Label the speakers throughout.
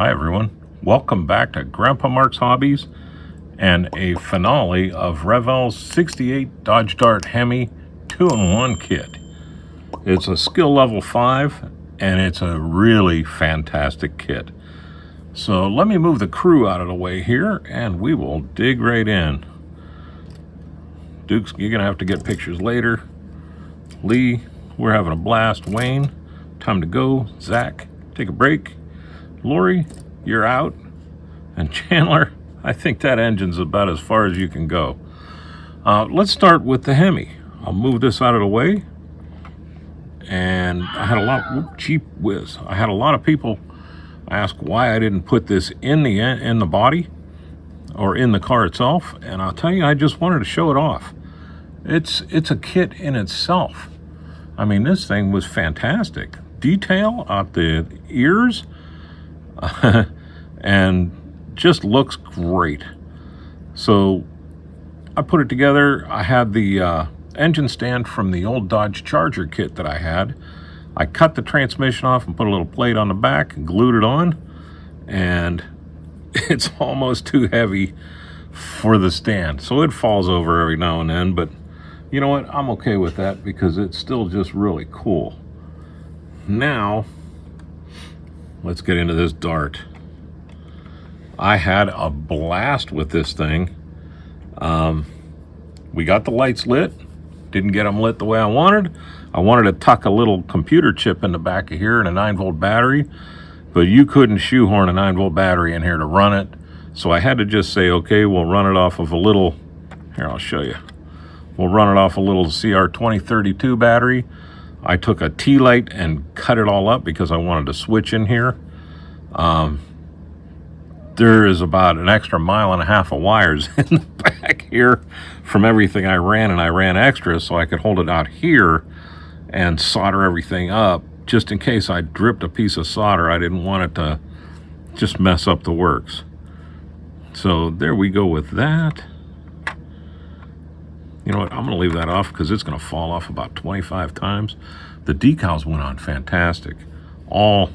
Speaker 1: Hi everyone, welcome back to Grandpa Mark's Hobbies and a finale of Revell's 68 Dodge Dart HEMI 2-in-1 kit. It's a skill level 5 and it's a really fantastic kit. So let me move the crew out of the way here and we will dig right in. Dukes, you're gonna have to get pictures later. Lee, we're having a blast. Wayne, time to go. Zach, take a break. Lori, you're out. And Chandler, I think that engine's about as far as you can go. Let's start with the HEMI. I'll move this out of the way. And I had a lot, cheap whiz. I had a lot of people ask why I didn't put this in the body or in the car itself. And I'll tell you, I just wanted to show it off. It's a kit in itself. I mean, this thing was fantastic. Detail out the ears. And just looks great. So I put it together. I had the engine stand from the old Dodge Charger kit that I had. I cut the transmission off and put a little plate on the back and glued it on, and it's almost too heavy for the stand, so it falls over every now and then, but you know what, I'm okay with that because it's still just really cool. Now let's get into this Dart. I had a blast with this thing. We got the lights lit. Didn't get them lit the way I wanted. I wanted to tuck a little computer chip in the back of here and a 9-volt battery, but you couldn't shoehorn a 9-volt battery in here to run it. So I had to just say, okay, we'll run it off of a little, here, I'll show you. We'll run it off a little CR2032 battery. I took a T-light and cut it all up because I wanted to switch in here. There is about an extra 1.5 miles of wires in the back here from everything I ran, and I ran extra so I could hold it out here and solder everything up just in case I dripped a piece of solder. I didn't want it to just mess up the works. So there we go with that. You know what, I'm going to leave that off because it's going to fall off about 25 times. The decals went on fantastic. All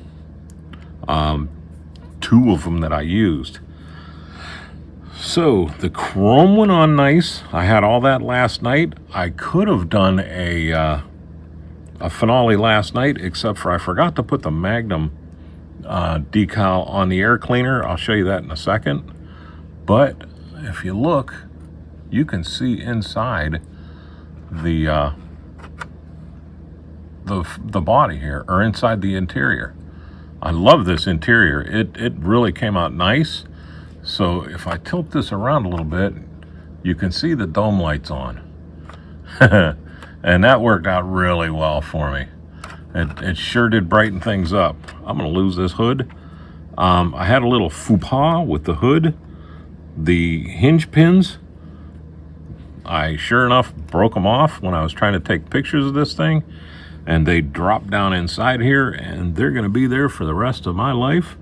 Speaker 1: 2 of them that I used. So the chrome went on nice. I had all that last night. I could have done a finale last night, except for I forgot to put the Magnum decal on the air cleaner. I'll show you that in a second. But if you look, you can see inside the body here, or inside the interior. I love this interior. It really came out nice. So if I tilt this around a little bit, you can see the dome lights on. And that worked out really well for me. It sure did brighten things up. I'm gonna lose this hood. I had a little faux pas with the hood. The hinge pins, I sure enough broke them off when I was trying to take pictures of this thing, and they dropped down inside here, and they're going to be there for the rest of my life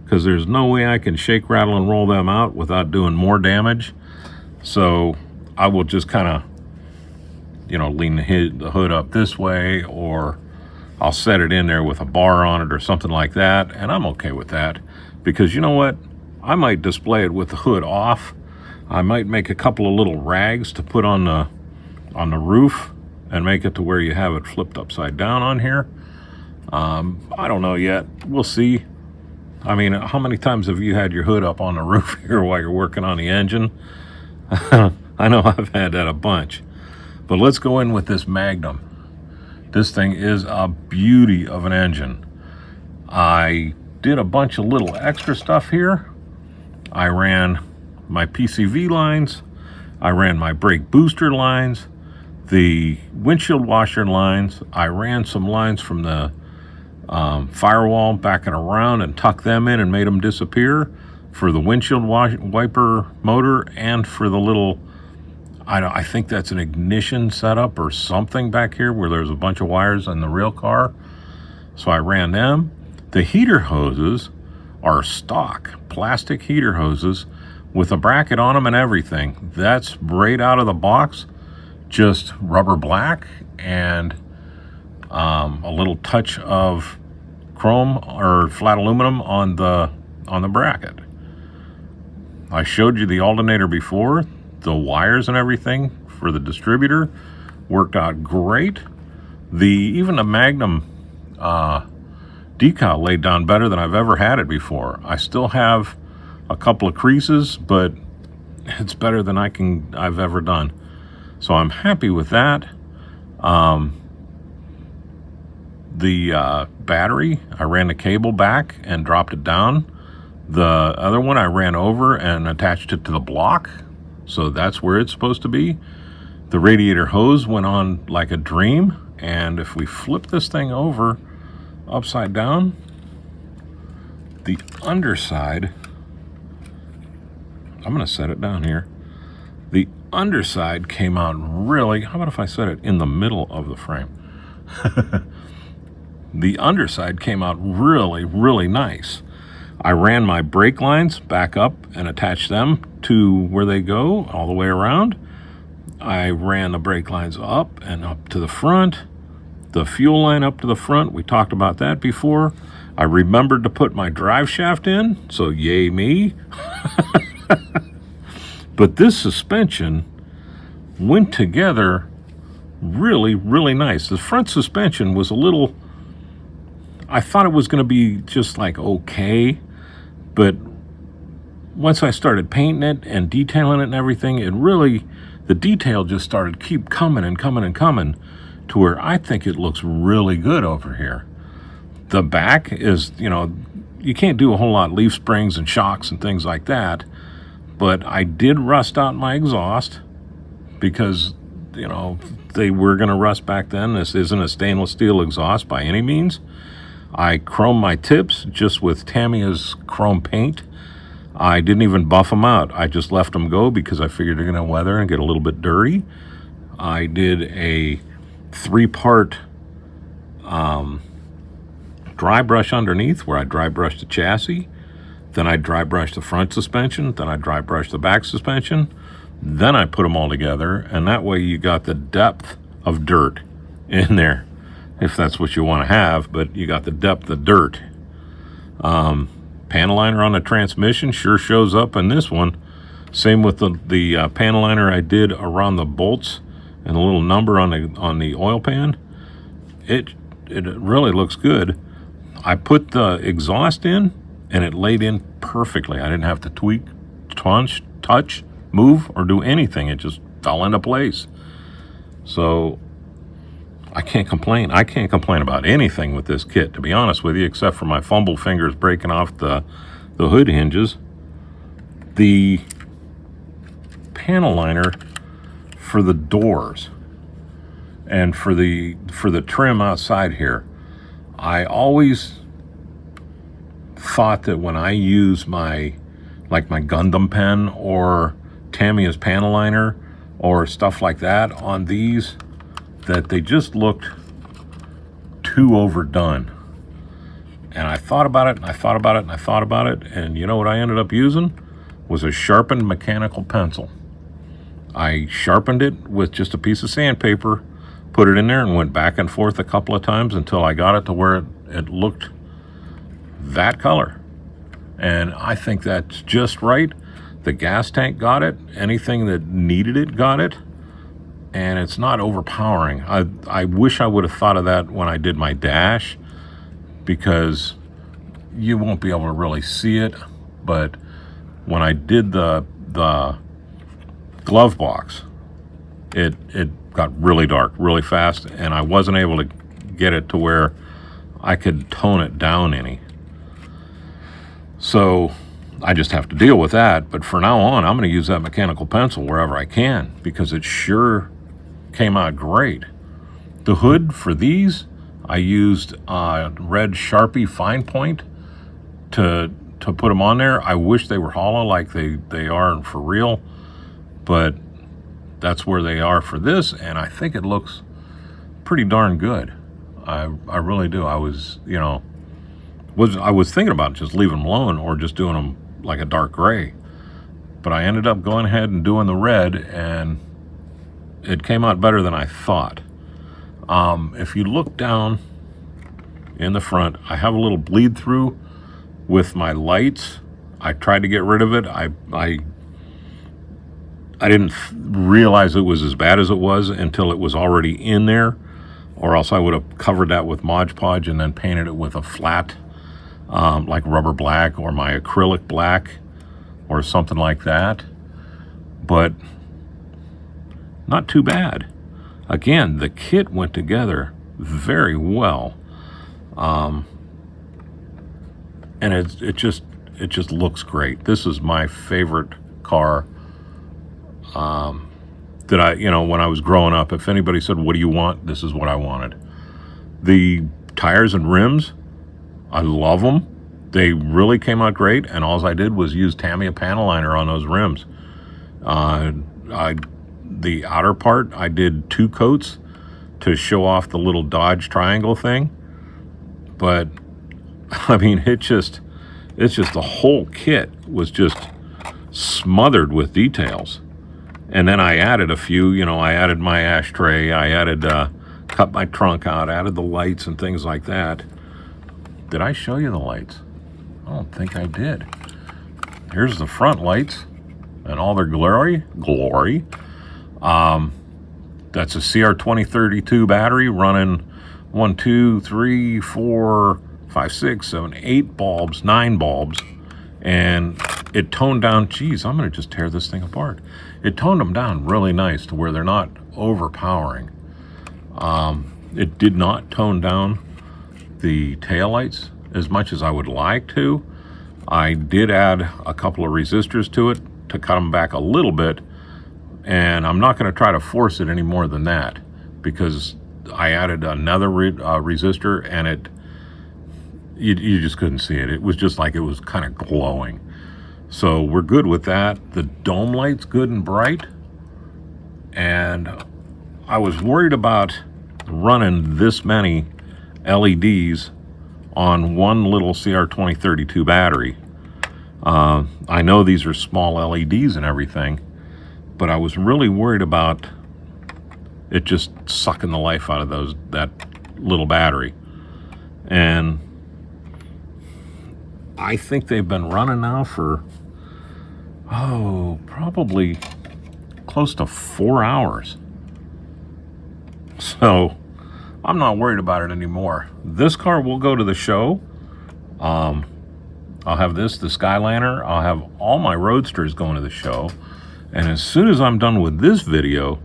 Speaker 1: because there's no way I can shake, rattle, and roll them out without doing more damage. So I will just kind of, you know, lean the hood up this way, or I'll set it in there with a bar on it or something like that, and I'm okay with that because you know what? I might display it with the hood off. I might make a couple of little rags to put on the roof and make it to where you have it flipped upside down on here. I don't know yet. We'll see. I mean, how many times have you had your hood up on the roof here while you're working on the engine? I know I've had that a bunch. But let's go in with this Magnum. This thing is a beauty of an engine. I did a bunch of little extra stuff here. I ran my PCV lines, I ran my brake booster lines, the windshield washer lines, I ran some lines from the firewall back and around and tucked them in and made them disappear for the windshield wiper motor and for the little, I think that's an ignition setup or something back here where there's a bunch of wires in the real car. So I ran them. The heater hoses are stock plastic heater hoses with a bracket on them and everything. That's right out of the box, just rubber black and a little touch of chrome or flat aluminum on the on the bracket. I showed you the alternator before. The wires and everything for the distributor worked out great. Even the Magnum decal laid down better than I've ever had it before. I still have a couple of creases, but it's better than I've ever done. So I'm happy with that. The battery, I ran the cable back and dropped it down. The other one I ran over and attached it to the block, so that's where it's supposed to be. The radiator hose went on like a dream, and if we flip this thing over upside down, the underside, I'm going to set it down here. The underside came out really, how about if I set it in the middle of the frame? The underside came out really, really nice. I ran my brake lines back up and attached them to where they go all the way around. I ran the brake lines up and up to the front. The fuel line up to the front, we talked about that before. I remembered to put my drive shaft in, so yay me. But this suspension went together really, really nice. The front suspension was a little, I thought it was going to be just like okay, but once I started painting it and detailing it and everything, it really, the detail just started keep coming and coming and coming to where I think it looks really good over here. The back is, you can't do a whole lot, leaf springs and shocks and things like that, but I did rust out my exhaust because, they were going to rust back then. This isn't a stainless steel exhaust by any means. I chromed my tips just with Tamiya's chrome paint. I didn't even buff them out. I just left them go because I figured they're going to weather and get a little bit dirty. I did a 3-part dry brush underneath where I dry brushed the chassis. Then I dry brushed the front suspension. Then I dry brushed the back suspension. Then I put them all together, and that way you got the depth of dirt in there, if that's what you want to have, but you got the depth of dirt. Panel liner on the transmission sure shows up in this one. Same with the panel liner I did around the bolts and the little number on the oil pan. It really looks good. I put the exhaust in, and it laid in perfectly. I didn't have to tweak, touch, move, or do anything. It just fell into place. So I can't complain. I can't complain about anything with this kit, to be honest with you, except for my fumble fingers breaking off the hood hinges. The panel liner for the doors and for the trim outside here, I always thought that when I use my Gundam pen or Tamiya's panel liner or stuff like that on these, that they just looked too overdone. And I thought about it, and I thought about it, and I thought about it, and you know what I ended up using? Was a sharpened mechanical pencil. I sharpened it with just a piece of sandpaper, put it in there, and went back and forth a couple of times until I got it to where it looked that color. And I think that's just right. The gas tank got it. Anything that needed it got it. And it's not overpowering. I wish I would have thought of that when I did my dash, because you won't be able to really see it. But when I did the glove box, it got really dark really fast, and I wasn't able to get it to where I could tone it down any. So I just have to deal with that. But for now on, I'm going to use that mechanical pencil wherever I can, because it sure came out great. The hood for these, I used red Sharpie fine point to put them on there. I wish they were hollow like they are for real, but that's where they are for this, and I think it looks pretty darn good. I really do. I was thinking about just leaving them alone or just doing them like a dark gray, but I ended up going ahead and doing the red, and it came out better than I thought. If you look down in the front, I have a little bleed through with my lights. I tried to get rid of it. I didn't realize it was as bad as it was until it was already in there, or else I would have covered that with Mod Podge and then painted it with a flat, like rubber black or my acrylic black or something like that. But not too bad. Again, the kit went together very well, and it just looks great. This is my favorite car. That I, when I was growing up, if anybody said, what do you want? This is what I wanted. The tires and rims, I love them. They really came out great, and all I did was use Tamiya panel liner on those rims. The outer part, I did 2 coats to show off the little Dodge triangle thing. But, I mean, it's just the whole kit was just smothered with details. And then I added a few, I added my ashtray, I added, cut my trunk out, added the lights and things like that. Did I show you the lights? I don't think I did. Here's the front lights and all their glory. That's a CR2032 battery running 1, 2, 3, 4, 5, 6, 7, 8 bulbs, 9 bulbs. And it toned down, geez, I'm going to just tear this thing apart. It toned them down really nice to where they're not overpowering. It did not tone down the taillights as much as I would like to. I did add a couple of resistors to it to cut them back a little bit, and I'm not going to try to force it any more than that, because I added another resistor, and you just couldn't see it. It was just like it was kind of glowing. So we're good with that. The dome light's good and bright, and I was worried about running this many LEDs on one little CR2032 battery. I know these are small LEDs and everything, but I was really worried about it just sucking the life out of that little battery. And I think they've been running now for, probably close to 4 hours. So I'm not worried about it anymore. This car will go to the show. I'll have the Skyliner. I'll have all my Roadsters going to the show. And as soon as I'm done with this video,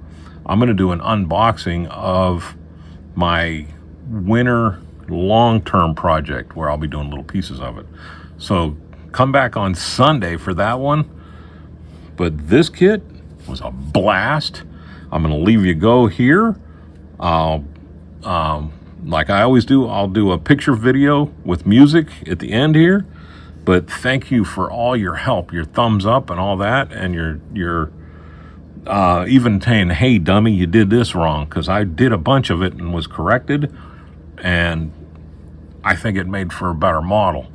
Speaker 1: I'm going to do an unboxing of my winter long-term project where I'll be doing little pieces of it. So come back on Sunday for that one. But this kit was a blast. I'm going to leave you go here. Like I always do, I'll do a picture video with music at the end here. But thank you for all your help, your thumbs up and all that, and your even saying, hey, dummy, you did this wrong, because I did a bunch of it and was corrected, and I think it made for a better model.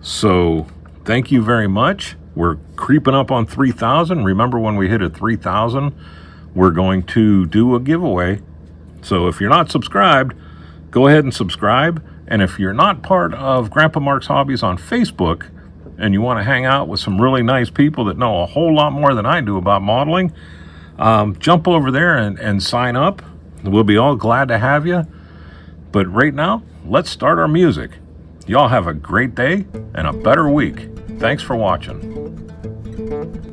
Speaker 1: So thank you very much. We're creeping up on 3,000. Remember, when we hit at 3,000, we're going to do a giveaway. So if you're not subscribed, go ahead and subscribe. And if you're not part of Grandpa Mark's Hobbies on Facebook and you want to hang out with some really nice people that know a whole lot more than I do about modeling, jump over there and sign up. We'll be all glad to have you. But right now, let's start our music. Y'all have a great day and a better week. Thanks for watching.